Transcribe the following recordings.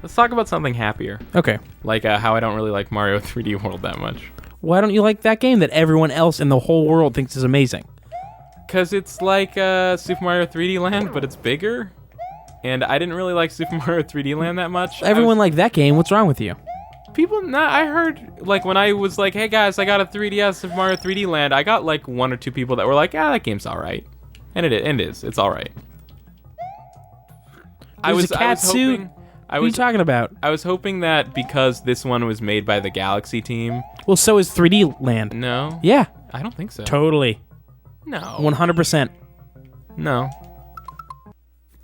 Let's talk about something happier. Okay. Like how I don't really like Mario 3D World that much. Why don't you like that game that everyone else in the whole world thinks is amazing? Because it's like Super Mario 3D Land, but it's bigger. And I didn't really like Super Mario 3D Land that much. Everyone liked that game. What's wrong with you? I heard, like, when I was like, hey guys, I got a 3DS Super Mario 3D Land, I got like 1 or 2 people that were like, that game's alright. And it is. It's alright. There's a cat suit. What are you talking about? I was hoping that because this one was made by the Galaxy team. Well, so is 3D Land. No. Yeah. I don't think so. Totally. No. 100%. No.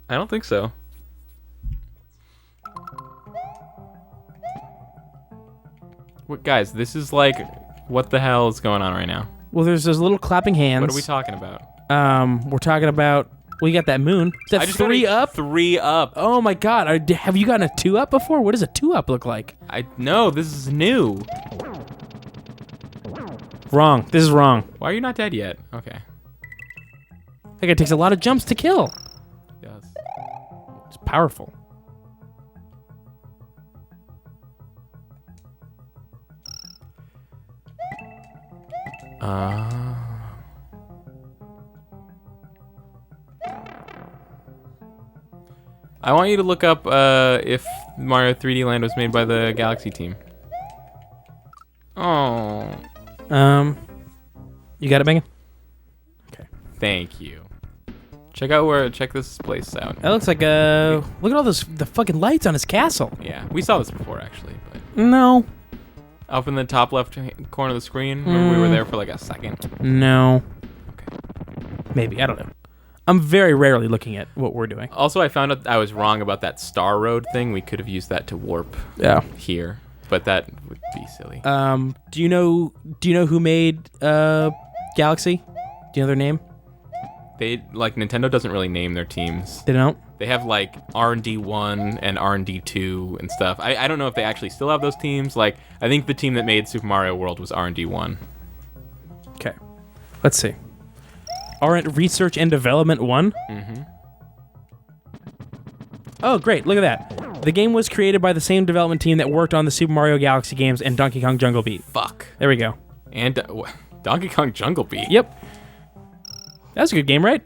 I don't think so. What, guys, this is like, what the hell is going on right now? Well, there's those little clapping hands. What are we talking about? We're talking about, well, you got that moon. Is that 3 up? 3 up. Oh my god, have you gotten a 2 up before? What does a 2 up look like? No, this is new. Wrong. This is wrong. Why are you not dead yet? Okay. That guy takes a lot of jumps to kill. He does. It's powerful. I want you to look up if Mario 3D Land was made by the Galaxy team. Oh. You got it, Megan? Okay. Thank you. Check this place out. That looks like look at all the fucking lights on his castle. Yeah, we saw this before actually, but No. up in the top left corner of the screen, remember we were there for like a second. No. Okay. Maybe, I don't know. I'm very rarely looking at what we're doing. Also, I found out I was wrong about that Star Road thing. We could have used that to warp here, but that would be silly. Do you know who made Galaxy? Do you know their name? Nintendo doesn't really name their teams. They don't? They have like R&D 1 and R&D 2 and stuff. I don't know if they actually still have those teams. Like, I think the team that made Super Mario World was R&D 1. Okay. Let's see. Research and Development 1? Mm-hmm. Oh, great. Look at that. The game was created by the same development team that worked on the Super Mario Galaxy games and Donkey Kong Jungle Beat. Fuck. There we go. And Donkey Kong Jungle Beat? Yep. That's a good game, right?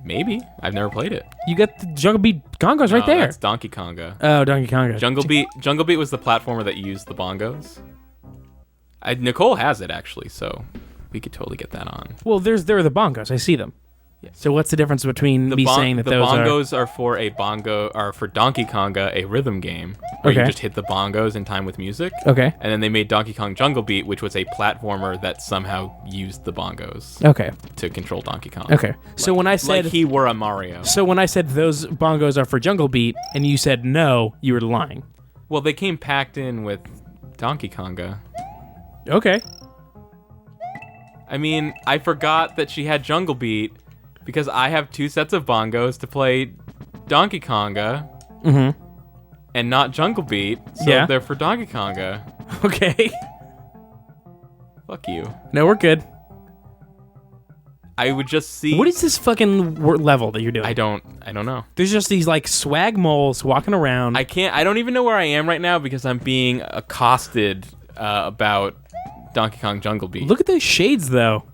Maybe. I've never played it. You got the Jungle Beat bongos right there. That's Donkey Konga. Oh, Donkey Konga. Jungle Beat was the platformer that used the bongos. Nicole has it, actually, so we could totally get that on. Well, there are the bongos. I see them. Yeah. So what's the difference between me saying that those bongos are for Donkey Konga, a rhythm game where you just hit the bongos in time with music. Okay. And then they made Donkey Kong Jungle Beat, which was a platformer that somehow used the bongos. Okay. To control Donkey Kong. Okay. So when I said like he were a Mario. So when I said those bongos are for Jungle Beat and you said no, you were lying. Well, they came packed in with Donkey Konga. Okay. I mean, I forgot that she had Jungle Beat because I have 2 sets of bongos to play Donkey Konga and not Jungle Beat, so they're for Donkey Konga. Okay. Fuck you. No, we're good. I would just see... What is this fucking level that you're doing? I don't know. There's just these, like, swag moles walking around. I don't even know where I am right now because I'm being accosted about Donkey Kong Jungle Beat. Look at those shades, though.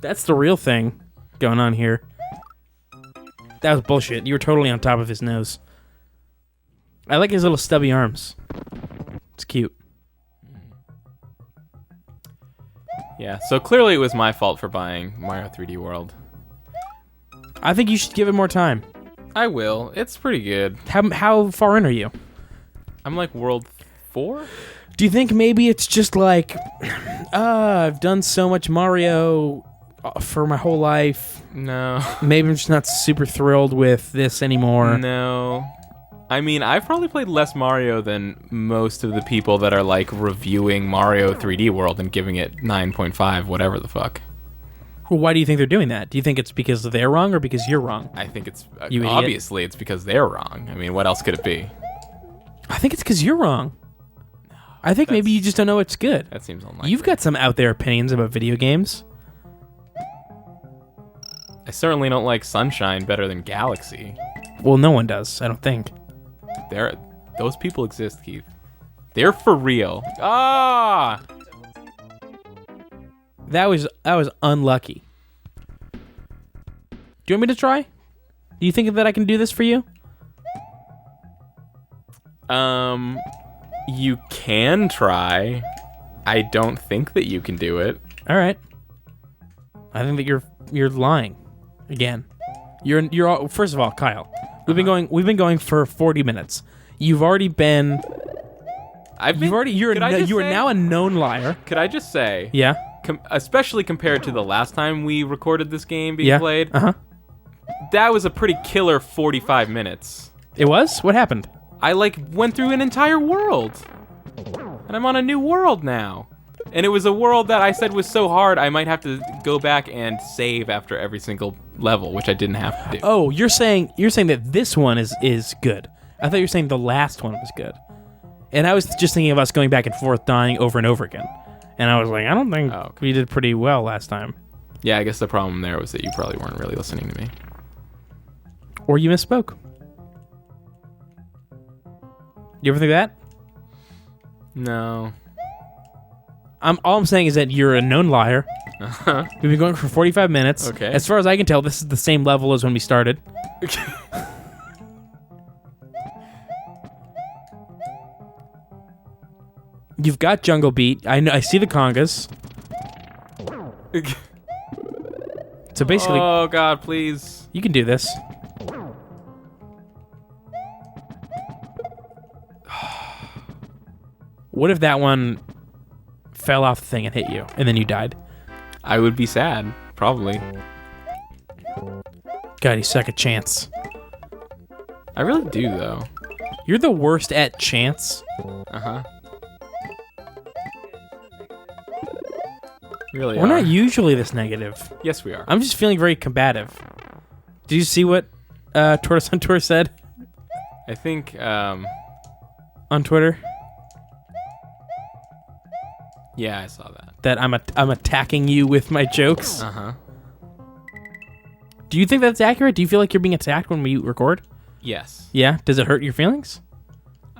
That's the real thing going on here. That was bullshit. You were totally on top of his nose. I like his little stubby arms. It's cute. Yeah, so clearly it was my fault for buying Mario 3D World. I think you should give it more time. I will. It's pretty good. How far in are you? I'm like World 4? Do you think maybe it's just like, I've done so much Mario for my whole life. No. Maybe I'm just not super thrilled with this anymore. No. I mean, I've probably played less Mario than most of the people that are like reviewing Mario 3D World and giving it 9.5, whatever the fuck. Well, why do you think they're doing that? Do you think it's because they're wrong or because you're wrong? I think it's obviously it's because they're wrong. I mean, what else could it be? I think it's because you're wrong. No, I think maybe you just don't know it's good. That seems unlikely. You've got some out there opinions about video games. I certainly don't like Sunshine better than Galaxy. Well, no one does, I don't think. Those people exist, Keith. They're for real. Ah! That was unlucky. Do you want me to try? Do you think that I can do this for you? You can try. I don't think that you can do it. All right. I think that you're lying again. You're all, first of all, Kyle. We've been going for 40 minutes. You've already been. You are now a known liar. Could I just say? Yeah. Especially compared to the last time we recorded this game being played. That was a pretty killer 45 minutes. It was? What happened? I went through an entire world. And I'm on a new world now. And it was a world that I said was so hard I might have to go back and save after every single level, which I didn't have to do. Oh, you're saying that this one is good. I thought you were saying the last one was good. And I was just thinking of us going back and forth dying over and over again. And I was like, I don't think we did pretty well last time. Yeah, I guess the problem there was that you probably weren't really listening to me. Or you misspoke. You ever think that? No. All I'm saying is that you're a known liar. We've been going for 45 minutes. Okay. As far as I can tell, this is the same level as when we started. You've got Jungle Beat. I see the congas. So basically... Oh, God, please. You can do this. What if that one fell off the thing and hit you, and then you died? I would be sad, probably. God, you suck at chance. I really do, though. You're the worst at chance. Uh-huh. Really We're not usually this negative. Yes, we are. I'm just feeling very combative. Did you see what Tortoise on Tour said? I think, on Twitter? Yeah, I saw that. That I'm attacking you with my jokes? Uh-huh. Do you think that's accurate? Do you feel like you're being attacked when we record? Yes. Yeah? Does it hurt your feelings?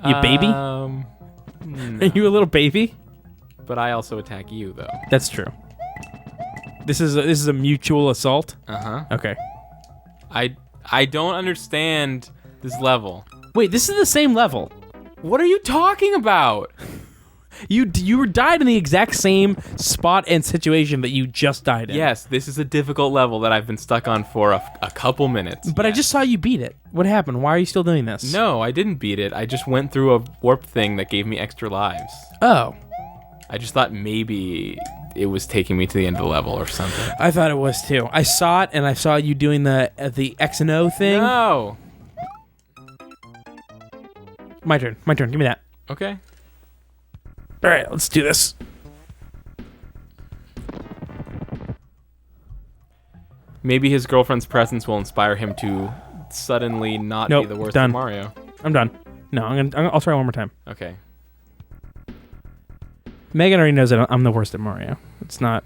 You baby? No. Are you a little baby? But I also attack you, though. That's true. This is a mutual assault? Uh-huh. Okay. I don't understand this level. Wait, this is the same level. What are you talking about? You were died in the exact same spot and situation that you just died in. Yes, this is a difficult level that I've been stuck on for a couple minutes. But yes. I just saw you beat it. What happened? Why are you still doing this? No, I didn't beat it. I just went through a warp thing that gave me extra lives. Oh. I just thought maybe it was taking me to the end of the level or something. I thought it was too. I saw it, and I saw you doing the X and O thing. No. My turn. Give me that. Okay. All right, let's do this. Maybe his girlfriend's presence will inspire him to suddenly not be the worst done. of Mario. I'm done. No, I'll try one more time. Okay. Megan already knows that I'm the worst at Mario. It's not.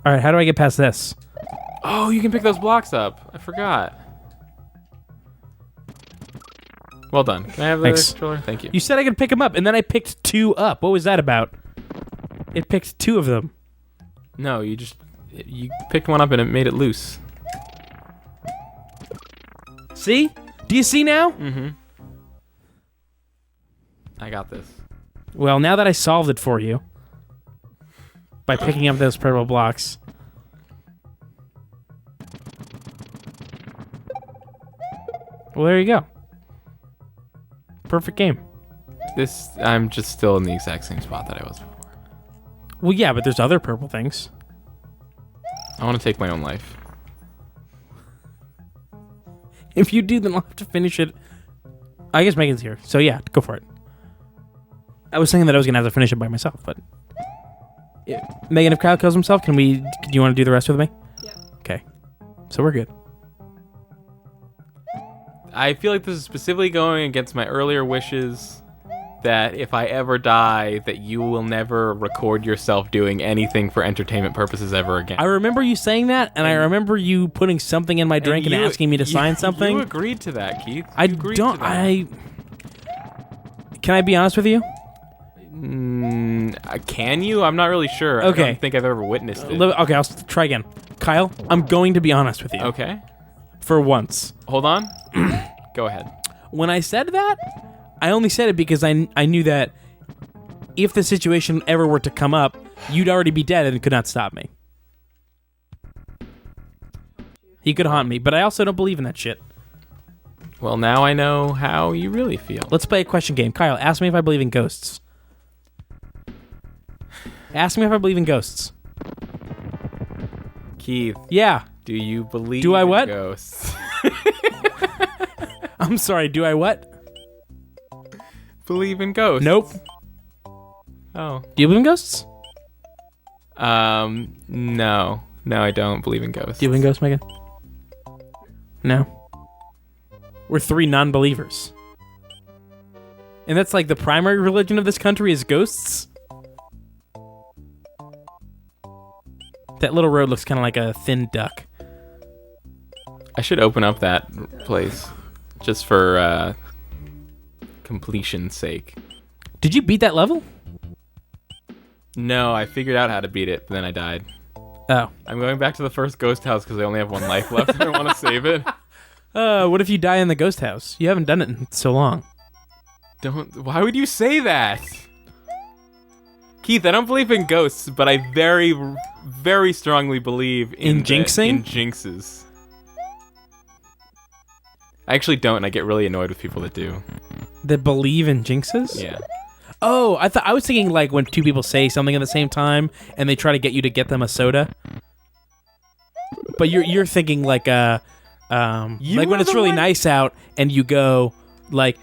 All right, how do I get past this? Oh, you can pick those blocks up. I forgot. Well done. Can I have the controller? Thank you. You said I could pick them up, and then I picked 2 up. What was that about? It picked 2 of them. No, you picked one up and it made it loose. See? Do you see now? Mm-hmm. I got this. Well, now that I solved it for you by picking up those purple blocks. Well, there you go. Perfect game. I'm just still in the exact same spot that I was before. Well, yeah, but there's other purple things. I want to take my own life. If you do, then I'll have to finish it. I guess Megan's here, so yeah, go for it. I was thinking that I was gonna have to finish it by myself, but Megan, if Kyle kills himself, do you want to do the rest with me? Yeah. Okay, so we're good. I feel like this is specifically going against my earlier wishes, that if I ever die, that you will never record yourself doing anything for entertainment purposes ever again. I remember you saying that, and I remember you putting something in my drink and asking me to sign something. You agreed to that, Keith. Can I be honest with you? Can you? I'm not really sure. Okay. I don't think I've ever witnessed it. Okay, I'll try again. Kyle, I'm going to be honest with you. Okay. For once. Hold on. Go ahead. When I said that, I only said it because I knew that if the situation ever were to come up, you'd already be dead and could not stop me. He could haunt me, but I also don't believe in that shit. Well, now I know how you really feel. Let's play a question game. Kyle, ask me if I believe in ghosts. Ask me if I believe in ghosts. Keith. Yeah. Do you believe do I in what? Ghosts? I'm sorry, do I what? Believe in ghosts. Nope. Oh. Do you believe in ghosts? No. No, I don't believe in ghosts. Do you believe in ghosts, Megan? No. We're 3 non-believers. And that's like the primary religion of this country is ghosts? That little road looks kind of like a thin duck. I should open up that place just for completion's sake. Did you beat that level? No, I figured out how to beat it, but then I died. Oh. I'm going back to the first ghost house because I only have 1 life left and I want to save it. What if you die in the ghost house? You haven't done it in so long. Why would you say that? Keith, I don't believe in ghosts, but I very, very strongly believe in jinxing? In jinxes. I actually don't, and I get really annoyed with people that do. That believe in jinxes? Yeah. Oh, I was thinking like when 2 people say something at the same time and they try to get you to get them a soda. But you're thinking like like when it's really nice out and you go like,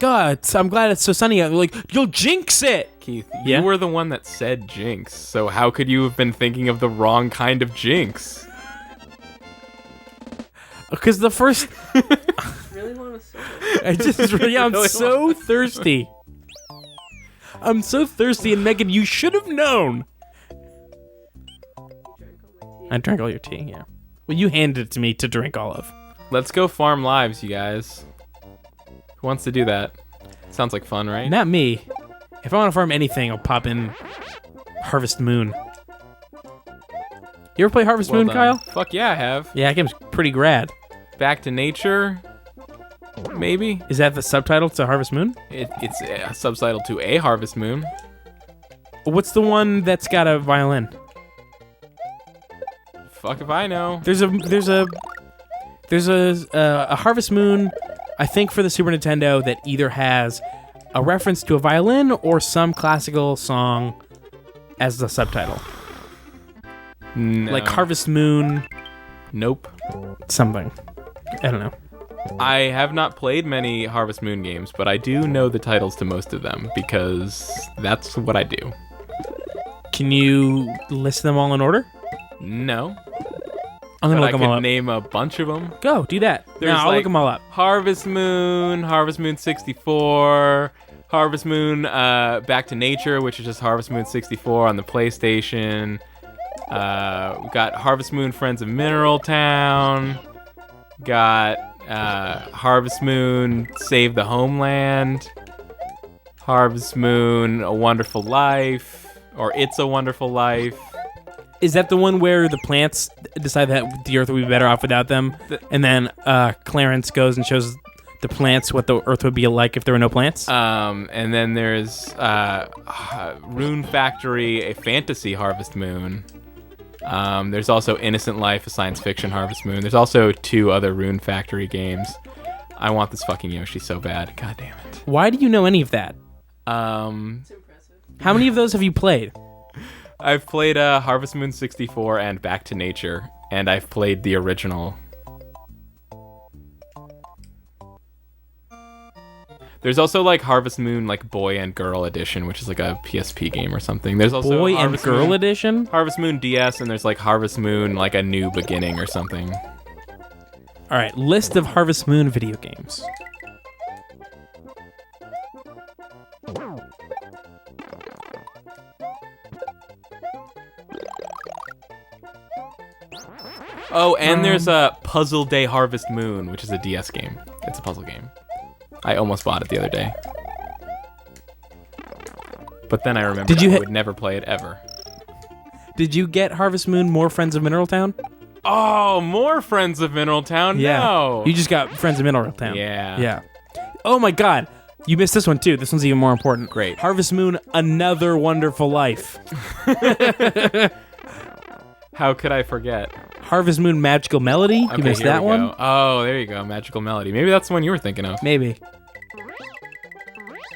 oh, I'm glad it's so sunny out. Like, you'll jinx it. Keith, you were the one that said jinx, so how could you have been thinking of the wrong kind of jinx? Because the first... Really want to say I'm so thirsty. I'm so thirsty, and Megan, you should have known. I drank all your tea, yeah. Well, you handed it to me to drink all of. Let's go farm lives, you guys. Who wants to do that? Sounds like fun, right? Not me. If I want to farm anything, I'll pop in Harvest Moon. You ever play Harvest Moon, done. Kyle? Fuck yeah, I have. Yeah, that game's pretty grad. Back to Nature, maybe? Is that the subtitle to Harvest Moon? It's a subtitle to A Harvest Moon. What's the one that's got a violin? Fuck if I know. There's a Harvest Moon, I think for the Super Nintendo, that either has a reference to a violin or some classical song as the subtitle. No. Like Harvest Moon. Nope. Something. I don't know. I have not played many Harvest Moon games, but I do know the titles to most of them because that's what I do. Can you list them all in order? No. I'm gonna but look them all I up. could name a bunch of them. Go, do that. There's I'll look them all up. Harvest Moon 64, Harvest Moon Back to Nature, which is just Harvest Moon 64 on the PlayStation. We got Harvest Moon Friends of Mineral Town. Got Harvest Moon Save the Homeland. Harvest Moon A Wonderful Life. Or It's a Wonderful Life. Is that the one where the plants decide that the Earth would be better off without them? And then Clarence goes and shows the plants what the Earth would be like if there were no plants? And then there's Rune Factory, a fantasy Harvest Moon. There's also Innocent Life, a science fiction Harvest Moon. There's also 2 other Rune Factory games. I want this fucking Yoshi so bad. God damn it. Why do you know any of that? It's impressive. How many of those have you played? I've played Harvest Moon 64 and Back to Nature, and I've played the original. There's also like Harvest Moon like Boy and Girl Edition, which is like a PSP game or something. There's also Boy Harvest and Girl Moon, Edition? Harvest Moon DS, and there's like Harvest Moon like a New Beginning or something. All right, list of Harvest Moon video games. Oh, and there's a Puzzle Day Harvest Moon, which is a DS game. It's a puzzle game. I almost bought it the other day. But then I remembered I would never play it ever. Did you get Harvest Moon More Friends of Mineral Town? Oh, more Friends of Mineral Town? Yeah. No. You just got Friends of Mineral Town. Yeah. Yeah. Oh my god. You missed this one too. This one's even more important. Great. Harvest Moon, Another Wonderful Life. How could I forget? Harvest Moon, Magical Melody. Okay, You missed that one? Go. Oh, there you go. Magical Melody. Maybe that's the one you were thinking of. Maybe.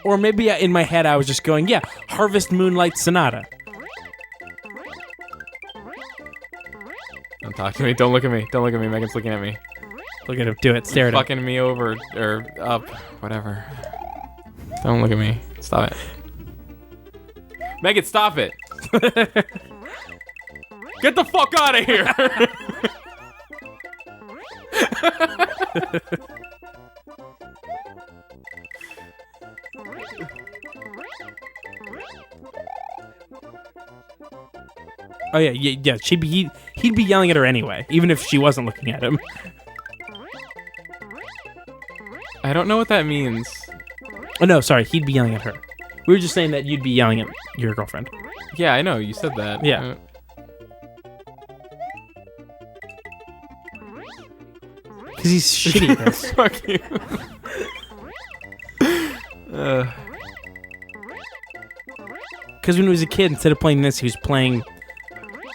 Or maybe in my head I was just going, yeah, Harvest Moonlight Sonata. Don't talk to me. Don't look at me. Don't look at me. Megan's looking at me. Look at him. Do it. Stare at him. Fucking me over or up. Whatever. Don't look at me. Stop it. Megan, stop it. Get the fuck out of here. Oh yeah. He'd be yelling at her anyway, even if she wasn't looking at him. I don't know what that means. Oh no, sorry. He'd be yelling at her. We were just saying that you'd be yelling at your girlfriend. Yeah, I know. You said that. Yeah. Because he's shitty at this. Fuck you. Because when he was a kid, instead of playing this, he was playing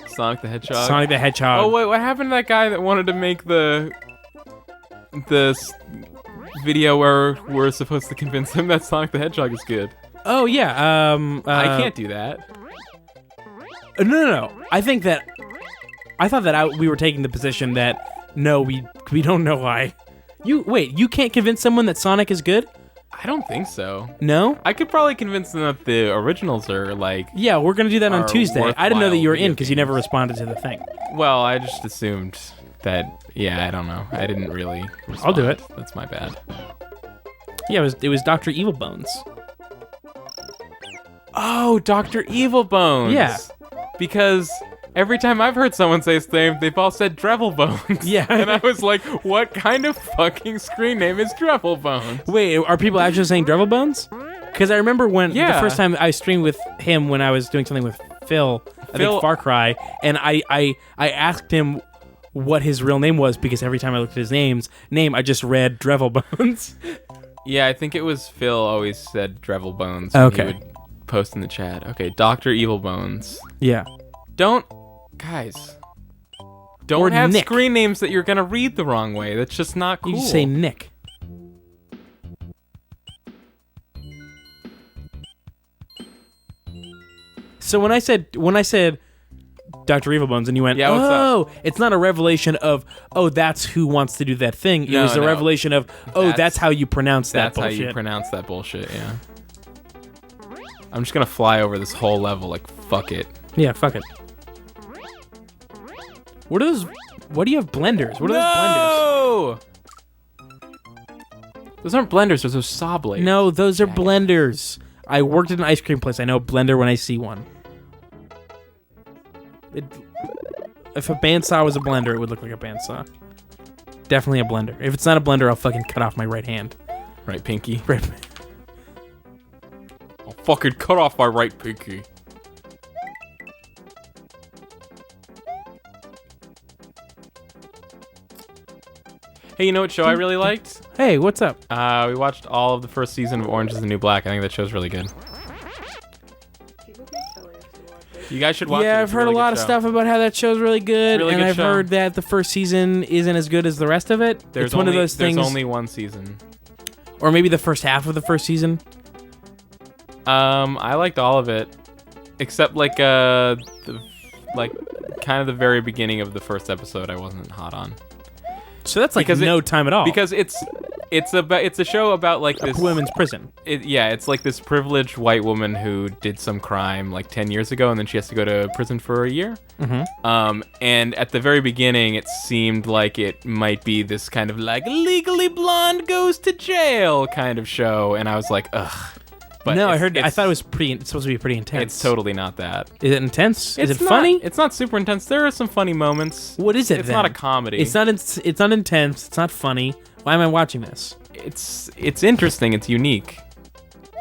Sonic the Hedgehog. Sonic the Hedgehog. Oh wait, what happened to that guy that wanted to make the video where we're supposed to convince him that Sonic the Hedgehog is good? Oh yeah. I can't do that. No. I thought that we were taking the position that no, we don't know why. You can't convince someone that Sonic is good? I don't think so. No? I could probably convince them that the originals are like. Yeah, we're gonna do that on Tuesday. I didn't know that you were in because you never games. responded to the thing. Well, I just assumed that. Yeah, I don't know. I didn't really. Respond. I'll do it. That's my bad. Yeah, it was Dr. Evil Bones. Oh, Dr. Evil Bones. Yeah. Because every time I've heard someone say his name, they've all said Drevel Bones. Yeah. And I was like, what kind of fucking screen name is Drevel Bones? Wait, are people actually saying Drevel Bones? Because I remember when the first time I streamed with him when I was doing something with Phil, I think Far Cry, and I asked him what his real name was because every time I looked at his name, I just read Drevel Bones. Yeah, I think it was Phil always said Drevel Bones. Okay. He would post in the chat. Okay, Dr. Evil Bones. Yeah. Guys, don't or have Nick. screen names that you're gonna read the wrong way. That's just not cool. You just say Nick. So when I said Dr. Evil Bones and you went, Yeah, what's oh, it's not a revelation of, oh, that's who wants to do that thing. It was a revelation of, oh, that's how you pronounce that bullshit. That's how you pronounce that bullshit, yeah. I'm just gonna fly over this whole level like, fuck it. Yeah, fuck it. What do you have blenders? What are those blenders? Those aren't blenders, those are saw blades. No, those are blenders. I worked at an ice cream place. I know a blender when I see one. If a bandsaw was a blender, it would look like a bandsaw. Definitely a blender. If it's not a blender, I'll fucking cut off my right hand. Right pinky. Right. I'll fucking cut off my right pinky. Hey, you know what show I really liked? Hey, what's up? We watched all of the first season of Orange is the New Black. I think that show's really good. You guys should watch it. Yeah, I've heard a lot of stuff about how that show's really good, Really and good I've show. heard that the first season isn't as good as the rest of it. It's one of those things. There's only one season. Or maybe the first half of the first season. I liked all of it, except like kind of the very beginning of the first episode. I wasn't hot on. So that's like no time at all. Because it's a show about like this women's prison. It's like this privileged white woman who did some crime like 10 years ago, and then she has to go to prison for a year. Mm-hmm. And at the very beginning, it seemed like it might be this kind of like Legally Blonde goes to jail kind of show, and I was like, ugh. But No, I heard. I thought it was pretty. It's supposed to be pretty intense. It's totally not that. Is it intense? Is it not, funny? It's not super intense. There are some funny moments. What is it? It's then? not a comedy. It's not. It's not intense. It's not funny. Why am I watching this? It's interesting. It's unique,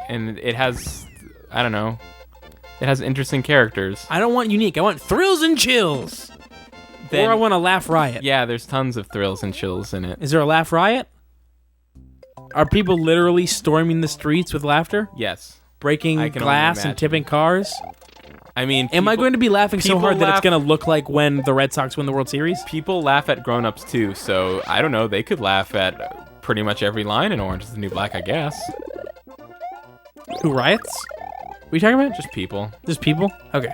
and it has, I don't know, it has interesting characters. I don't want unique. I want thrills and chills. Then, or I want a laugh riot. Yeah, there's tons of thrills and chills in it. Is there a laugh riot? Are people literally storming the streets with laughter? Yes. Breaking glass and tipping cars? I mean, am I going to be laughing so hard that it's going to look like when the Red Sox win the World Series? People laugh at grown-ups too, so I don't know. They could laugh at pretty much every line in Orange is the New Black, I guess. Who riots? What are you talking about? Just people. Just people? Okay.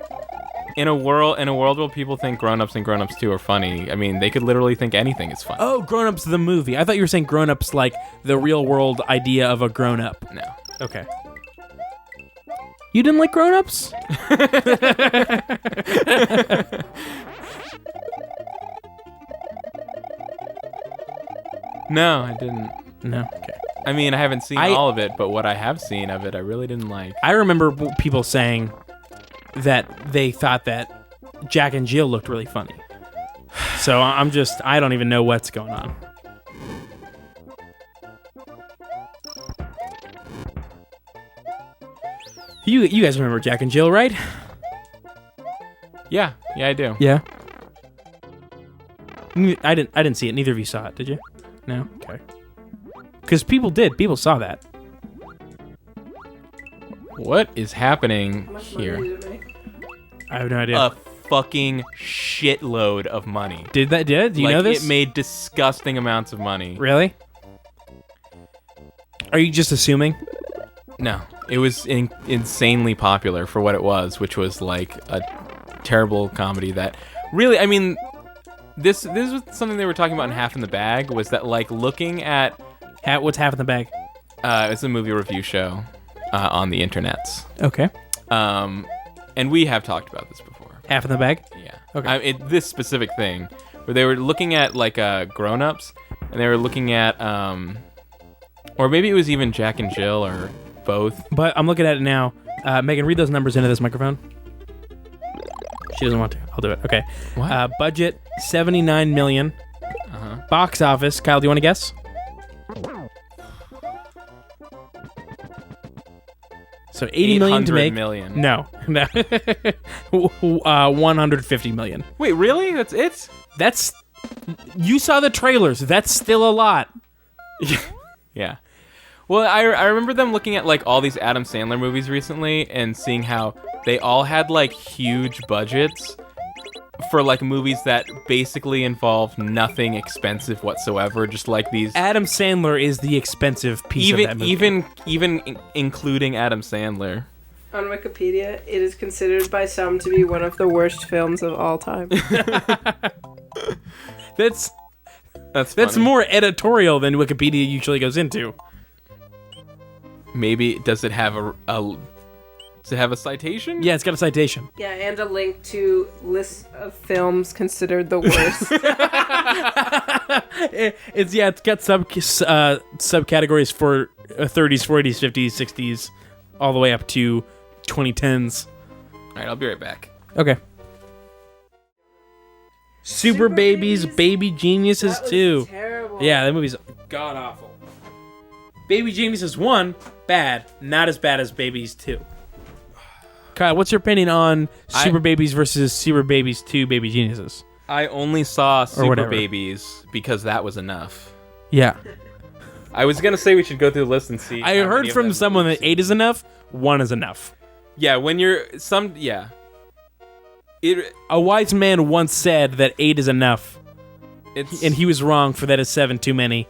In a world where people think grown-ups and grown-ups 2 are funny, I mean, they could literally think anything is funny. Oh, Grown Ups the movie. I thought you were saying Grown Ups like the real world idea of a grown up. No. Okay. You didn't like Grown Ups? No, I didn't. No. Okay. I mean, I haven't seen all of it, but what I have seen of it, I really didn't like. I remember people saying that they thought that Jack and Jill looked really funny. So I don't even know what's going on. You guys remember Jack and Jill, right? Yeah, I do. Yeah. I didn't see it. Neither of you saw it, did you? No? Okay. Because people did. People saw that. What is happening here? I have no idea. A fucking shitload of money. Did you know this? It made disgusting amounts of money. Really? Are you just assuming? No. It was insanely popular for what it was, which was like a terrible comedy that really, I mean, this was something they were talking about in Half in the Bag, was that like looking at... What's Half in the Bag? It's a movie review show on the internets. Okay. And we have talked about this before. Half in the Bag? Yeah. Okay. This specific thing, where they were looking at like grown-ups, and they were looking at, or maybe it was even Jack and Jill, or both. But I'm looking at it now. Megan, read those numbers into this microphone. She doesn't want to. I'll do it. Okay. What? Budget, $79 million. Uh-huh. Box office, Kyle, do you want to guess? So 80 million to make. Million. No. 150 million. Wait, really? That's it? That's... You saw the trailers. That's still a lot. Yeah. Well, I remember them looking at like all these Adam Sandler movies recently and seeing how they all had like huge budgets for like movies that basically involve nothing expensive whatsoever, just like these. Adam Sandler is the expensive piece of that movie. Even including Adam Sandler. On Wikipedia, it is considered by some to be one of the worst films of all time. That's funny. more editorial than Wikipedia usually goes into. Maybe does it have does it have a citation? Yeah, it's got a citation. Yeah, and a link to list of films considered the worst. It's got subcategories for 30s, 40s, 50s, 60s, all the way up to 2010s. All right, I'll be right back. Okay. Super Babies, Baby Geniuses 2. Terrible. Yeah, that movie's god awful. Baby Geniuses 1, bad. Not as bad as Babies 2. Kyle, what's your opinion on Super Babies versus Super Babies 2 Baby Geniuses? I only saw Super Babies because that was enough. Yeah. I was going to say we should go through the list and see. I heard from someone that 8 is enough, 1 is enough. Yeah, when you're... A wise man once said that 8 is enough. And he was wrong for that is 7 too many.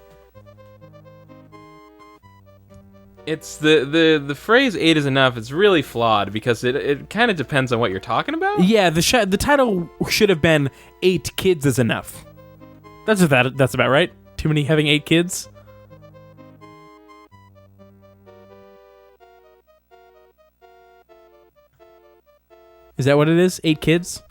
It's the phrase 8 is enough. It's really flawed because it kind of depends on what you're talking about. Yeah, the title should have been 8 kids is enough. That's about right. Too many having 8 kids. Is that what it is? 8 kids?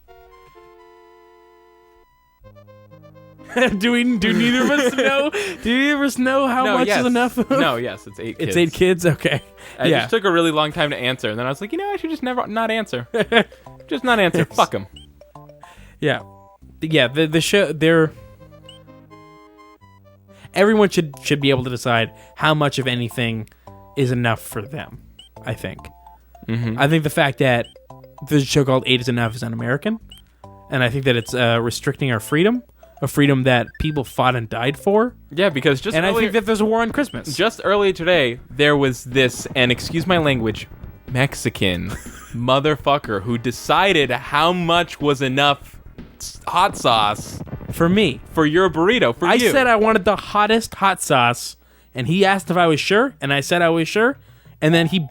Do neither of us know? Do neither of us know how much is enough? No, yes, it's 8 kids. It's 8 kids? Okay. I just took a really long time to answer, and then I was like, I should just not answer. Just not answer. Fuck them. Yeah. Yeah, the show, everyone should be able to decide how much of anything is enough for them, I think. Mm-hmm. I think the fact that there's a show called 8 is Enough is un-American, and I think that it's restricting our freedom, a freedom that people fought and died for. Yeah, because I think that there's a war on Christmas. Just earlier today, there was this, and excuse my language, Mexican motherfucker who decided how much was enough hot sauce for me. For your burrito, for you. I said I wanted the hottest hot sauce, and he asked if I was sure, and I said I was sure, and then he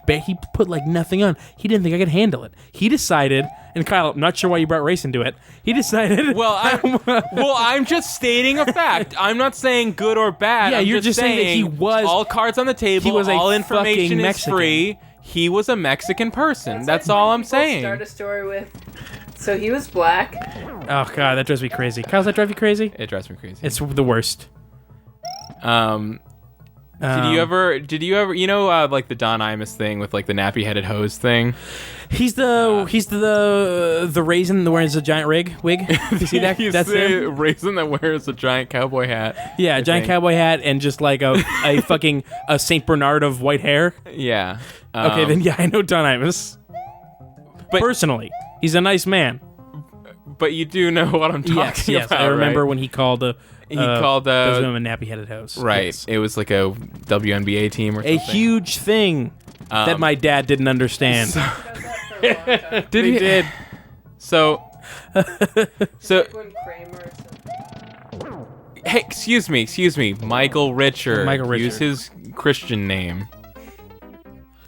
put like nothing on. He didn't think I could handle it. He decided, and Kyle, I'm not sure why you brought race into it. He decided. Well, I'm just stating a fact. I'm not saying good or bad. Yeah, I'm you're just saying that he was all cards on the table. He was all a information is free. He was a Mexican person. That's all I'm saying. Start a story with. So he was black. Oh god, that drives me crazy. Kyle, does that drive you crazy? It drives me crazy. It's the worst. Did you ever, like the Don Imus thing with like the nappy-headed hose thing? He's the raisin that wears a giant wig. You see that? That's the him. raisin that wears a giant cowboy hat. Yeah, a giant cowboy hat and just like a fucking a Saint Bernard of white hair. Yeah. Okay, then yeah, I know Don Imus. But personally, he's a nice man. But you do know what I'm talking about. Yes, I remember when he called those women a nappy-headed hose. Right. Yes. It was like a WNBA team or something. A huge thing that my dad didn't understand. Did he? Did. So. Hey, excuse me. Michael Richard. Michael Richard. Use his Christian name.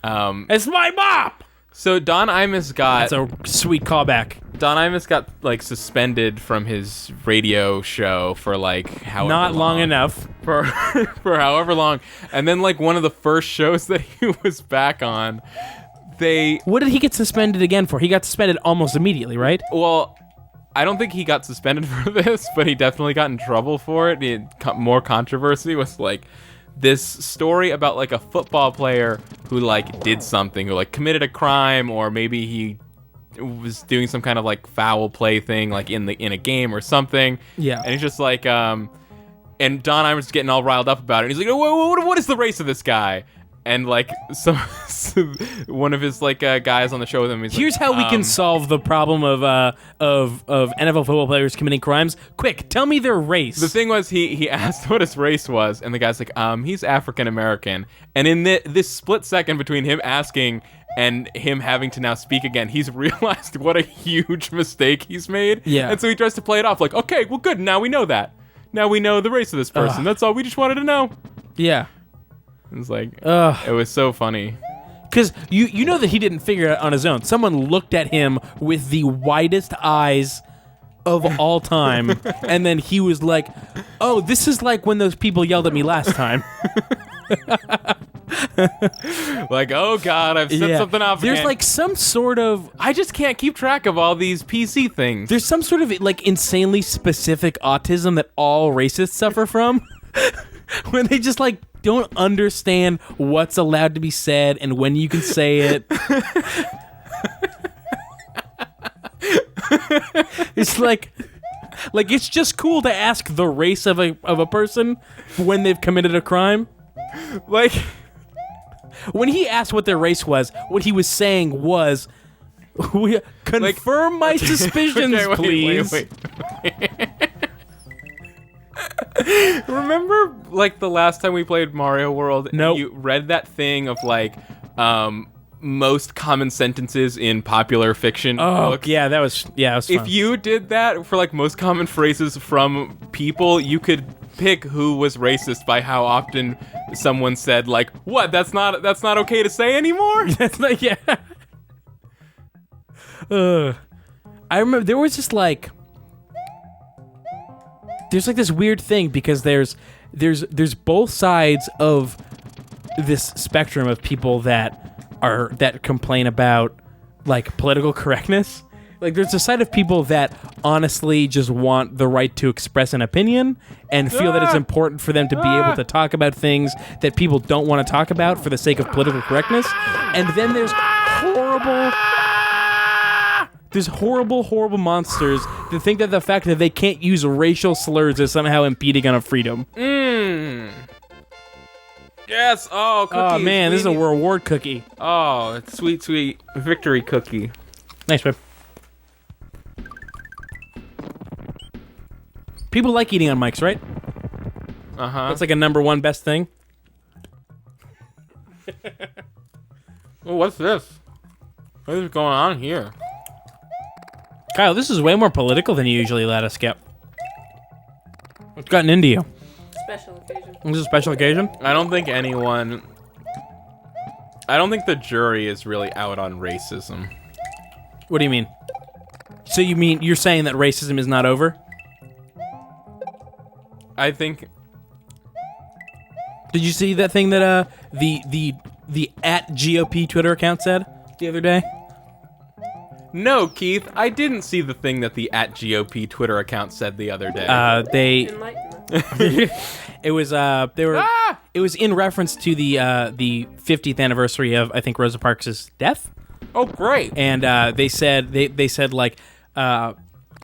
It's my mop! So Don Imus got... That's a sweet callback. Don Imus got, like, suspended from his radio show for, like, however Not long enough. For however long. And then, like, one of the first shows that he was back on, What did he get suspended again for? He got suspended almost immediately, right? Well, I don't think he got suspended for this, but he definitely got in trouble for it. More controversy was, like... this story about like a football player who like did something, who like committed a crime, or maybe he was doing some kind of like foul play thing like in a game or something. Yeah. And he's just like and Don Imus getting all riled up about it. And he's like, what is the race of this guy? And like one of his like guys on the show with him. Here's how we can solve the problem of NFL football players committing crimes. Quick, tell me their race. The thing was, he asked what his race was, and the guy's like, he's African American. And in this split second between him asking and him having to now speak again, he's realized what a huge mistake he's made. Yeah. And so he tries to play it off like, okay, well, good. Now we know that. Now we know the race of this person. That's all we just wanted to know. Yeah. It was like, it was so funny. Because you know that he didn't figure it out on his own. Someone looked at him with the widest eyes of all time, and then he was like, oh, this is like when those people yelled at me last time. Like, oh God, I've said something off again. There's like some sort of... I just can't keep track of all these PC things. There's some sort of like insanely specific autism that all racists suffer from. When they just like don't understand what's allowed to be said and when you can say it. It's like it's just cool to ask the race of a person when they've committed a crime. Like when he asked what their race was, what he was saying was, confirm my suspicions, okay, please. Wait. Remember, like, the last time we played Mario World? Nope. You read that thing of, like, most common sentences in popular fiction books? Yeah, that was fun. If you did that for, like, most common phrases from people, you could pick who was racist by how often someone said, like, what? That's not okay to say anymore? That's not, yeah. I remember there was just, like... There's like this weird thing because there's both sides of this spectrum of people that complain about like political correctness. Like, there's a side of people that honestly just want the right to express an opinion and feel that it's important for them to be able to talk about things that people don't want to talk about for the sake of political correctness. And then there's horrible monsters that think that the fact that they can't use racial slurs is somehow impeding on a freedom. Yes. Oh, cookies. Oh, man, this is a reward cookie. Oh, it's sweet, sweet victory cookie. Nice, babe. People like eating on mics, right? Uh-huh. That's like a number one best thing. Oh, what's this? What is going on here? Kyle, this is way more political than you usually let us get. What's gotten into you? Special occasion. This is a special occasion? I don't think the jury is really out on racism. What do you mean? So you're saying that racism is not over? I think... Did you see that thing that the @GOP Twitter account said the other day? No, Keith, I didn't see the thing that the @GOP Twitter account said the other day. Enlightenment. It was it was in reference to the 50th anniversary of, I think, Rosa Parks' death. Oh, great. And they said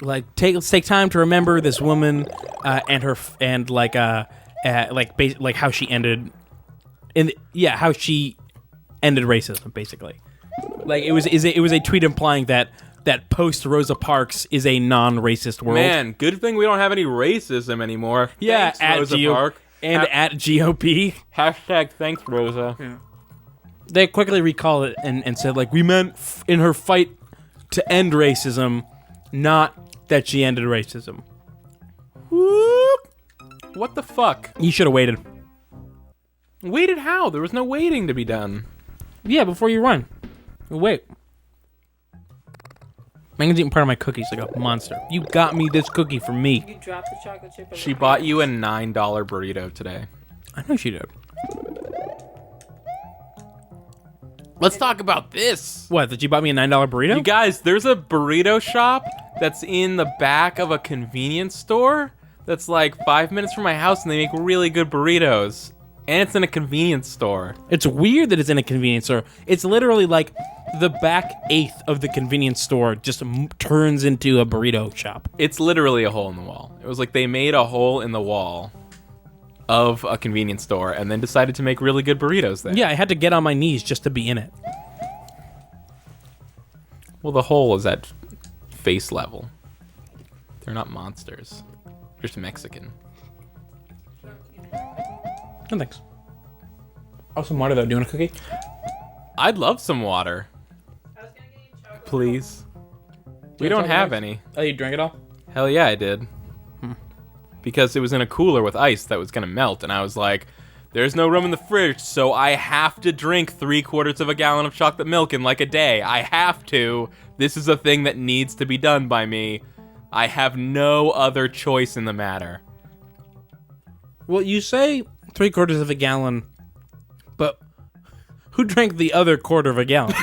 let's take time to remember this woman and her how she ended how she ended racism, basically. Like it was a tweet implying that post Rosa Parks is a non-racist world. Man, good thing we don't have any racism anymore. Yeah, thanks, Rosa Parks. And @GOP. Hashtag thanks, Rosa. Yeah. They quickly recalled it and said, like, we meant in her fight to end racism, not that she ended racism. Whoop. What the fuck? You should have waited. Waited how? There was no waiting to be done. Yeah, before you run. Wait. Megan's eating part of my cookies like a monster. You got me this cookie for me. You dropped the chocolate chip. She bought you a $9 burrito today. I know she did. Let's talk about this. What, that you bought me a $9 burrito? You guys, there's a burrito shop that's in the back of a convenience store that's like 5 minutes from my house, and they make really good burritos. And it's in a convenience store. It's weird that it's in a convenience store. It's literally like the back eighth of the convenience store just turns into a burrito shop. It's literally a hole in the wall. It was like they made a hole in the wall of a convenience store and then decided to make really good burritos there. Yeah, I had to get on my knees just to be in it. Well, the hole is at face level. They're not monsters. They're just Mexican. No thanks. Oh, some water though. Do you want a cookie? I'd love some water. Please. We don't have any. Oh, you drank it all? Hell yeah, I did. Because it was in a cooler with ice that was gonna melt, and I was like, there's no room in the fridge, so I have to drink 3/4 of a gallon of chocolate milk in like a day. I have to. This is a thing that needs to be done by me. I have no other choice in the matter. Well, you say 3/4 of a gallon, but who drank the other quarter of a gallon?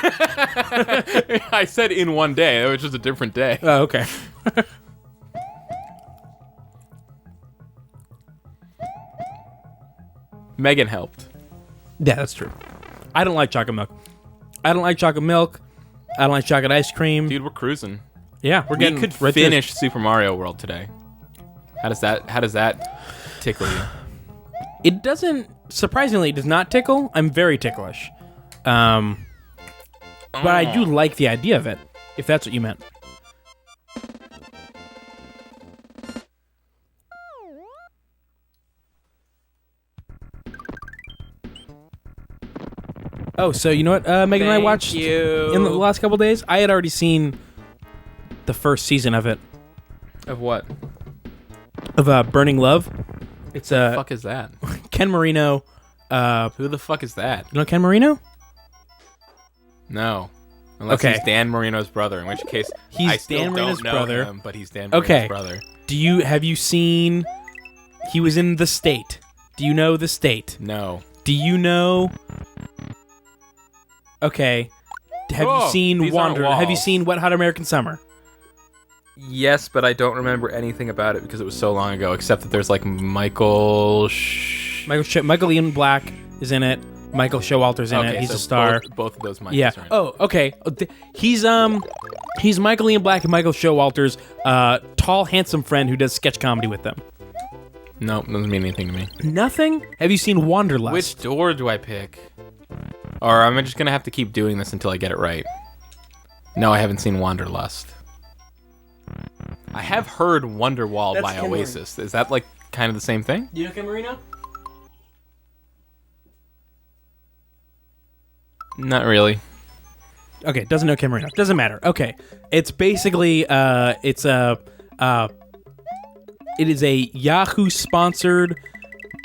I said in one day. It was just a different day. Oh, okay. Megan helped. Yeah, that's true. I don't like chocolate milk. I don't like chocolate milk. I don't like chocolate ice cream. Dude, we're cruising. Yeah, we're getting. We could right finish Super Mario World today. How does that tickle you? It doesn't. Surprisingly, it does not tickle. I'm very ticklish. But I do like the idea of it, if that's what you meant. Oh, so you know what Megan and I watched in the last couple days? I had already seen the first season of it. Of what? Of Burning Love. It's What the fuck is that? Ken Marino. Who the fuck is that? You know Ken Marino? No. Unless he's Dan Marino's brother, in which case I still Dan Marino's don't know brother. him, but he's Dan Marino's brother. Have you seen? He was in The State. Do you know The State? No. Do you know? Okay. Have you seen these aren't Wanderer? Have you walls. seen Wet Hot American Summer? Yes, but I don't remember anything about it because it was so long ago, except that there's like Michael Ian Black is in it. Michael Showalter's in it. He's so a star. Both of those Michaels Yeah. are in it. Oh, okay. He's Michael Ian Black and Michael Showalter's tall, handsome friend who does sketch comedy with them. No, doesn't mean anything to me. Nothing? Have you seen Wanderlust? Which door do I pick? Or am I just gonna have to keep doing this until I get it right? No, I haven't seen Wanderlust. I have heard Wonderwall That's by Ken Oasis. Is that like kind of the same thing? Do you know Ken Marino? Not really. Okay, doesn't know Ken Marino. Doesn't matter. Okay, it's basically it is a Yahoo sponsored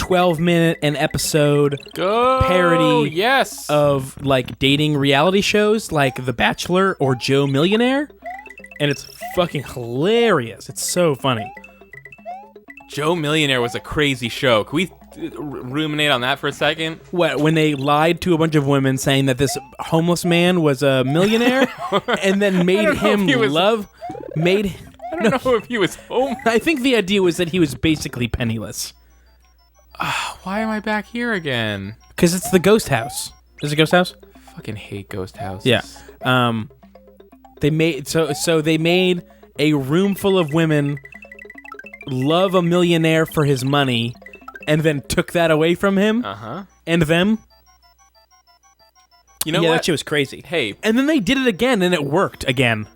12-minute an episode parody yes of like dating reality shows like The Bachelor or Joe Millionaire, and it's fucking hilarious. It's so funny. Joe Millionaire was a crazy show. Can we ruminate on that for a second? What, when they lied to a bunch of women saying that this homeless man was a millionaire and then made him I don't know if he was home. I think the idea was that he was basically penniless. Why am I back here again? Because it's the ghost house. Is it ghost house? Fucking hate ghost houses. Yeah. They made they made a room full of women love a millionaire for his money, and then took that away from him and them. You know yeah, what? that shit was crazy. Hey. And then they did it again, and it worked again.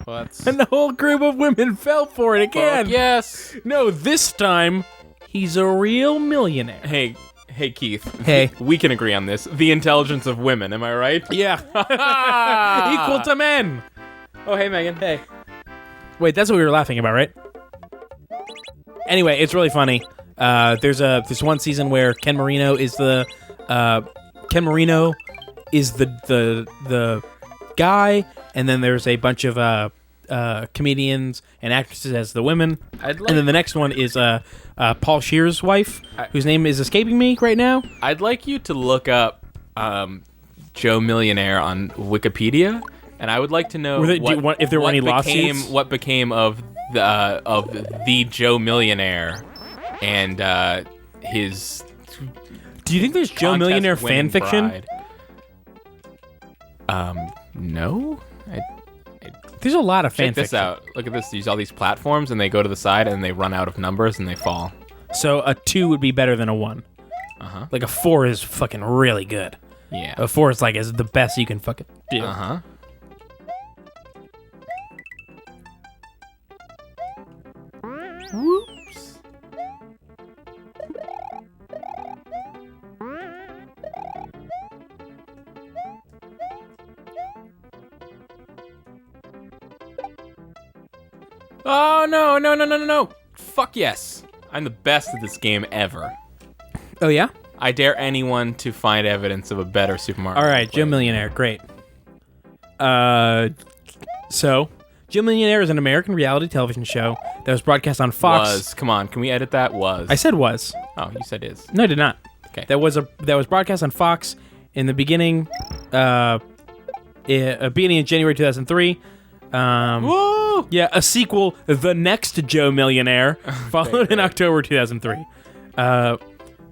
Well, that's... And the whole group of women fell for it again. Fuck yes. No, this time he's a real millionaire. Hey, Keith. Hey. We can agree on this. The intelligence of women, am I right? Yeah. Equal to men. Oh, hey, Megan. Hey. Wait, that's what we were laughing about, right? Anyway, it's really funny. There's one season where Ken Marino is the guy, and then there's a bunch of comedians and actresses as the women. And then the next one is Paul Scheer's wife, whose name is escaping me right now. I'd like you to look up Joe Millionaire on Wikipedia, and I would like to know if there were any lawsuits. What became of the Joe Millionaire and his. Do you think there's Joe Millionaire fan fiction? No. There's a lot of fan Check this fiction. out. Look at this. Use all these platforms, and they go to the side, and they run out of numbers, and they fall. So a 2 would be better than a 1. Like a 4 is fucking really good. Yeah. A 4 is like is the best you can fucking do. Whoops. Oh, no. Fuck yes. I'm the best at this game ever. Oh, yeah? I dare anyone to find evidence of a better Super Mario. All right, Joe Millionaire. Great. So, Joe Millionaire is an American reality television show that was broadcast on Fox. Was. Come on, can we edit that? Was. I said was. Oh, you said is. No, I did not. Okay. That was broadcast on Fox in the beginning, beginning in January 2003. Woo! Yeah, a sequel, The Next Joe Millionaire, followed in October 2003.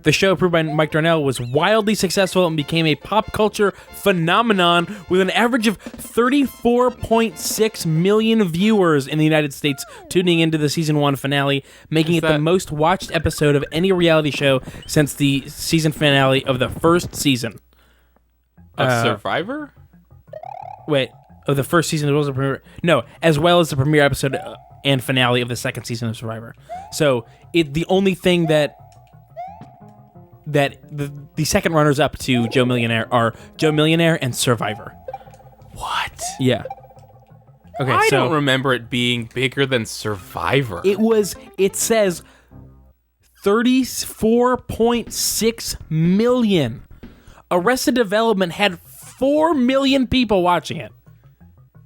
The show, approved by Mike Darnell, was wildly successful and became a pop culture phenomenon with an average of 34.6 million viewers in the United States tuning into the season 1 finale, making it the most watched episode of any reality show since the season finale of the first season. Of Survivor? Wait, of the first season, was the premiere? No, as well as the premiere episode and finale of the second season of Survivor. So the only thing that the second runners up to Joe Millionaire are Joe Millionaire and Survivor. What? Yeah. Okay, I so don't remember it being bigger than Survivor. it says 34.6 million. Arrested Development had 4 million people watching it.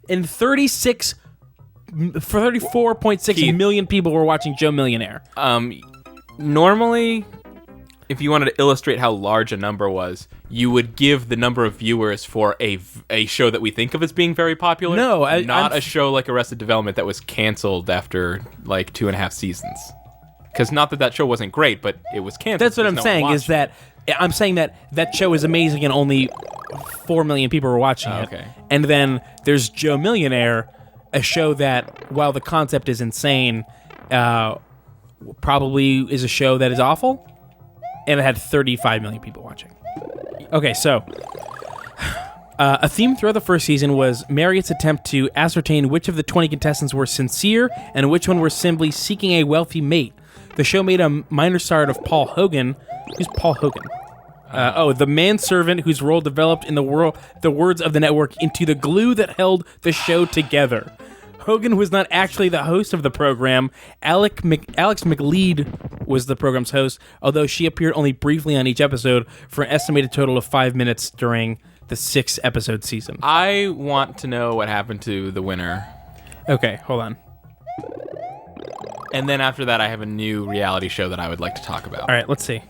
And 34.6 million people were watching Joe Millionaire. Normally, if you wanted to illustrate how large a number was, you would give the number of viewers for a show that we think of as being very popular. No, not a show like Arrested Development that was canceled after like 2.5 seasons. Because not that show wasn't great, but it was canceled. That's what I'm saying. Is that I'm saying that show is amazing and only 4 million people were watching it. Okay. And then there's Joe Millionaire, a show that, while the concept is insane, probably is a show that is awful, and it had 35 million people watching. Okay, so a theme throughout the first season was Marriott's attempt to ascertain which of the 20 contestants were sincere and which one were simply seeking a wealthy mate. The show made a minor start of Paul Hogan. Who's Paul Hogan? The manservant whose role developed in the words of the network into the glue that held the show together. Hogan was not actually the host of the program. Alex McLeod was the program's host, although she appeared only briefly on each episode for an estimated total of 5 minutes during the 6-episode season. I want to know what happened to the winner. Okay, hold on. And then after that, I have a new reality show that I would like to talk about. All right, let's see.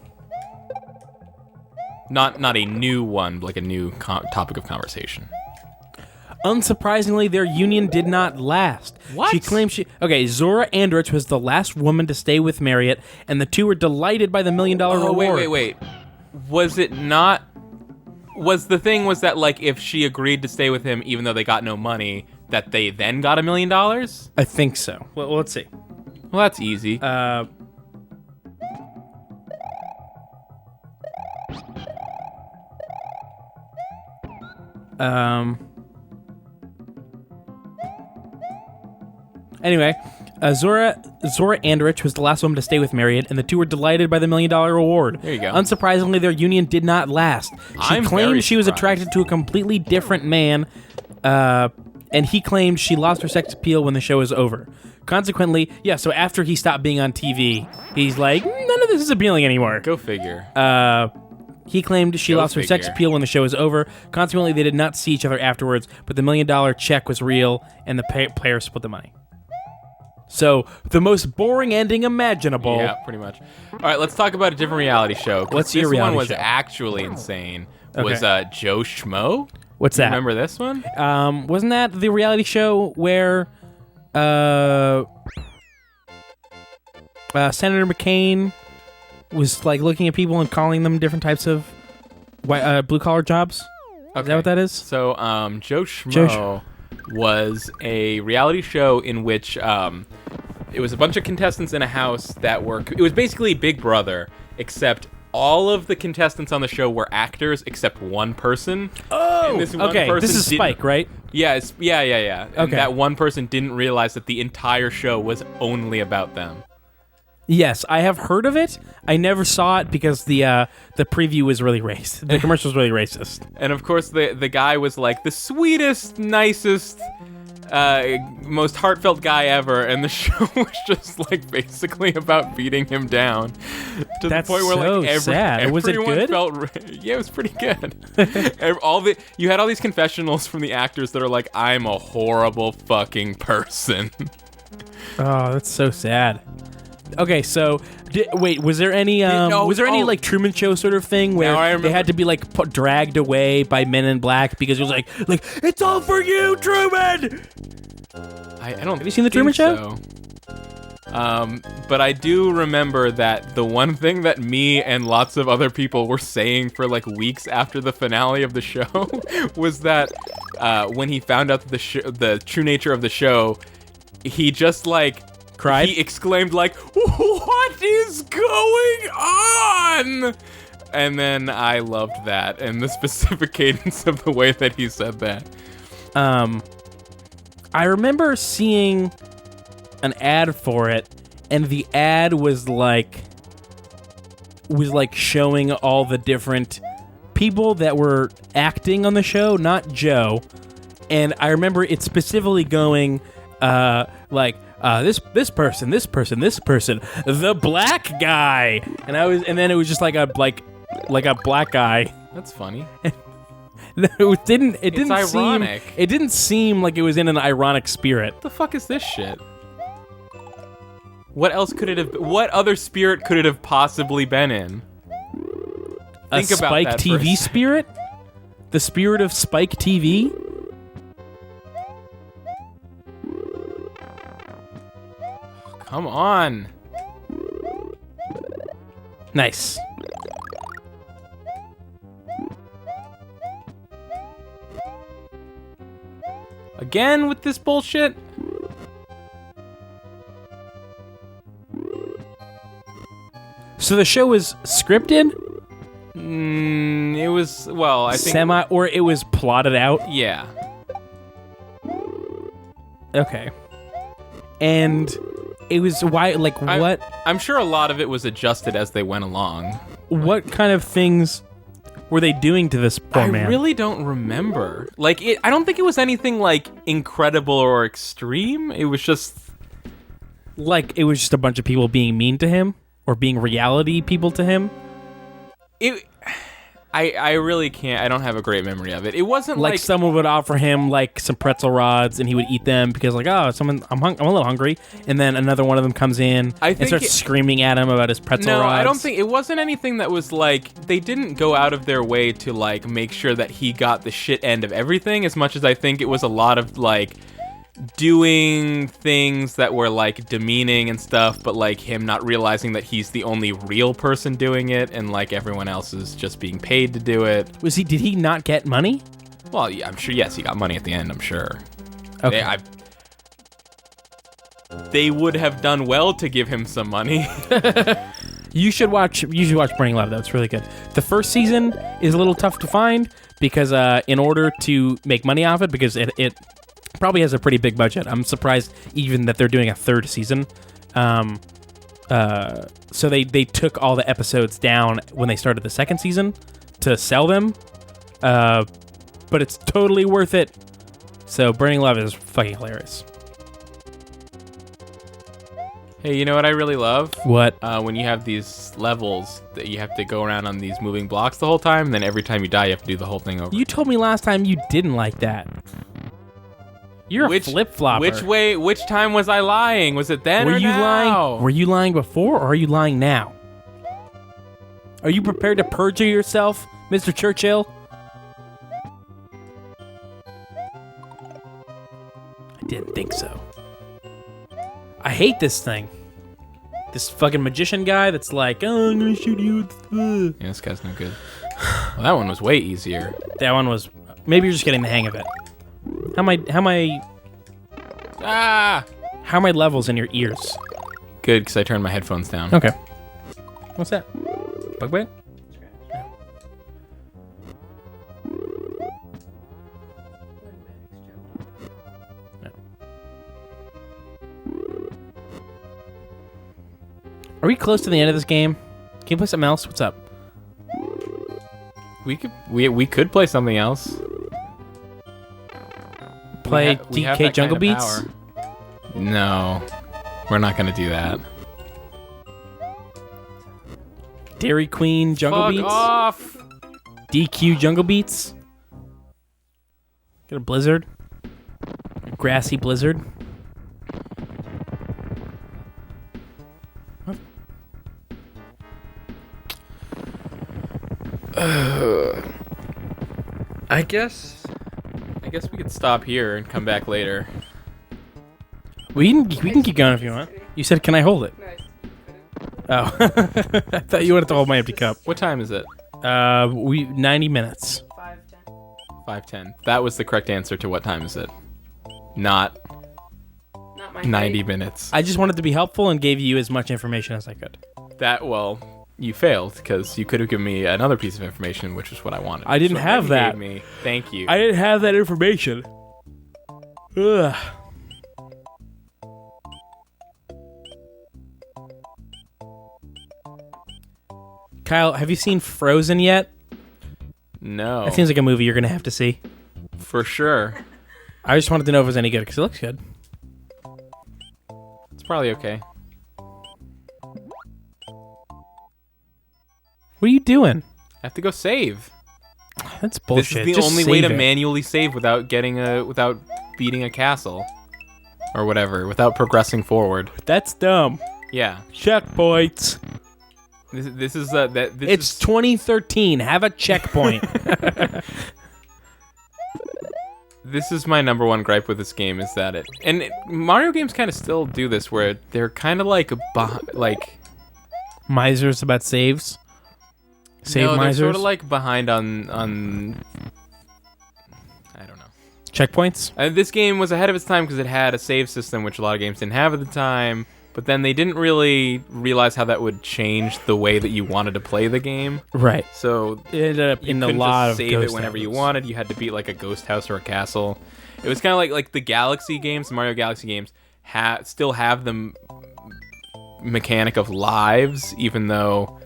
Not a new one, like a new topic of conversation. Unsurprisingly, their union did not last. What? She claimed Zora Andrich was the last woman to stay with Marriott, and the two were delighted by the $1 million reward. Wait. Was it not... Was that, like, if she agreed to stay with him even though they got no money, that they then got $1 million? I think so. Well, let's see. Well, that's easy. Anyway, Zora Andrich was the last woman to stay with Marriott, and the two were delighted by the $1 million reward. There you go. Unsurprisingly, their union did not last. She claimed she was surprised. attracted to a completely different man, and he claimed she lost her sex appeal when the show was over. Consequently, so after he stopped being on TV, he's like, none of this is appealing anymore. Go figure. He claimed she lost her sex appeal when the show was over. Consequently, they did not see each other afterwards, but the $1 million check was real, and the players split the money. So, the most boring ending imaginable. Yeah, pretty much. All right, let's talk about a different reality show. What's your reality show? This one was show? actually insane. Okay. Was Joe Schmo. What's that? Remember this one? Wasn't that the reality show where Senator McCain was like looking at people and calling them different types of blue collar jobs? Okay. Is that what that is? So, Joe Schmo was a reality show in which it was a bunch of contestants in a house that were... It was basically Big Brother, except all of the contestants on the show were actors except one person. Oh, and this one okay. person This is Spike, right? Yeah, yeah. And okay. that one person didn't realize that the entire show was only about them. Yes, I have heard of it. I never saw it because the preview was really racist. The commercial was really racist. And of course, the guy was like the sweetest, nicest, most heartfelt guy ever, and the show was just like basically about beating him down to That's the point where so like sad. Was it everyone good? Yeah, it was pretty good. You had all these confessionals from the actors that are like, "I'm a horrible fucking person." Oh, that's so sad. Okay, so was there any like Truman Show sort of thing where they had to be like dragged away by Men in Black because it was like it's all for you, Truman? I don't. Have you seen the Truman Show? So. But I do remember that the one thing that me and lots of other people were saying for like weeks after the finale of the show was that when he found out the true nature of the show, he just like. Cried? He exclaimed like, "What is going on?" And then I loved that and the specific cadence of the way that he said that. I remember seeing an ad for it, and the ad was like showing all the different people that were acting on the show, not Joe. And I remember it specifically going this person, the black guy, and then it was just like a black guy. That's funny. It didn't ironic. It didn't seem like it was in an ironic spirit. What the fuck is this shit? What else could it have? What other spirit could it have possibly been in? Think about Spike that for a TV sec. spirit? The spirit of Spike TV? Come on. Nice. Again with this bullshit? So the show was scripted? It was, well, I think... Or it was plotted out? Yeah. Okay. And it was what? I'm sure a lot of it was adjusted as they went along. What kind of things were they doing to this poor man? I really don't remember. I don't think it was anything, incredible or extreme. It was just... It was just a bunch of people being mean to him? Or being reality people to him? I really can't. I don't have a great memory of it. It wasn't like someone would offer him some pretzel rods and he would eat them because I'm a little hungry, and then another one of them comes in and starts screaming at him about his pretzel rods. No, I don't think it wasn't anything that was they didn't go out of their way to make sure that he got the shit end of everything, as much as I think it was a lot of doing things that were demeaning and stuff, but him not realizing that he's the only real person doing it, and everyone else is just being paid to do it. Did he not get money? Well, yeah, I'm sure. Yes, he got money at the end. I'm sure. Okay. They would have done well to give him some money. You should watch Burning Love, though. It's really good. The first season is a little tough to find because in order to make money off it, because it probably has a pretty big budget. I'm surprised even that they're doing a third season. So they took all the episodes down when they started the second season to sell them. But it's totally worth it. So Burning Love is fucking hilarious. Hey, you know what I really love? What? When you have these levels that you have to go around on these moving blocks the whole time, and then every time you die, you have to do the whole thing over. You told me last time you didn't like that. You're a flip-flopper. Which time was I lying? Was it then or now? Were you lying before, or are you lying now? Are you prepared to perjure yourself, Mr. Churchill? I didn't think so. I hate this thing. This fucking magician guy that's oh, I'm gonna shoot you. Yeah, this guy's no good. Well, that one was way easier. That one was... Maybe you're just getting the hang of it. How are my levels in your ears? Good, because I turned my headphones down. Okay. What's that? Bug bite? Are we close to the end of this game? Can you play something else? What's up? We could play something else. Play we have DK that Jungle kind of Beats? power. No, we're not gonna do that. Dairy Queen Jungle Beats? Fuck off! DQ Jungle Beats? Get a blizzard? A grassy blizzard? What? I guess we could stop here and come back later. We can keep going if you want. You said, can I hold it? Nice. Oh. I thought you wanted to hold my empty cup. What time is it? 90 minutes. 5:10. 5:10. That was the correct answer to what time is it. Not Not my 90 fate. minutes. I just wanted to be helpful and gave you as much information as I could. You failed because you could have given me another piece of information, which is what I wanted. I didn't have you that. gave me. Thank you. I didn't have that information. Ugh. Kyle, have you seen Frozen yet? No. That seems like a movie you're going to have to see. For sure. I just wanted to know if it was any good because it looks good. It's probably okay. What are you doing? I have to go save. That's bullshit. This is the Just only way to save it. manually save without beating a castle. Or whatever, without progressing forward. That's dumb. Yeah. Checkpoints. This is that. It's 2013. Have a checkpoint. This is my number one gripe with this game is that Mario games kind of still do this where they're kind of like misers about saves. Save misers. They're sort of like behind on I don't know. Checkpoints. This game was ahead of its time because it had a save system, which a lot of games didn't have at the time. But then they didn't really realize how that would change the way that you wanted to play the game. Right. So it ended up in a lot of save it whenever you wanted. You had to beat like a ghost house or a castle. It was kind of like the Galaxy games, the Mario Galaxy games, still have the mechanic of lives, even though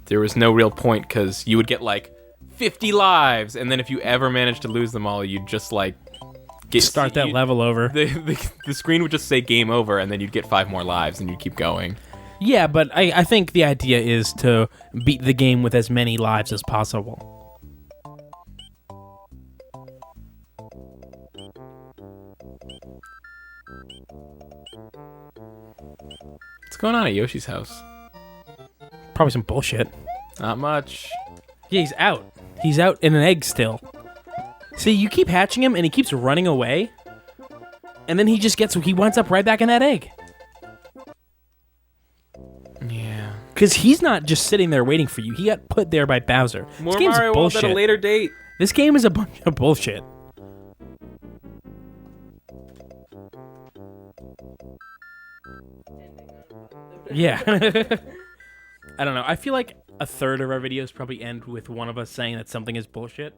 there was no real point because you would get like 50 lives, and then if you ever managed to lose them all, you'd just like start that level over. The screen would just say game over, and then you'd get 5 more lives, and you'd keep going. Yeah, but I think the idea is to beat the game with as many lives as possible. What's going on at Yoshi's house? Probably some bullshit. Not much. Yeah, he's out. He's out in an egg still. See, you keep hatching him, and he keeps running away, and then he winds up right back in that egg. Yeah. Because he's not just sitting there waiting for you. He got put there by Bowser. More this game's Mario World bullshit. at a later date. This game is a bunch of bullshit. Yeah. I don't know. I feel like a third of our videos probably end with one of us saying that something is bullshit.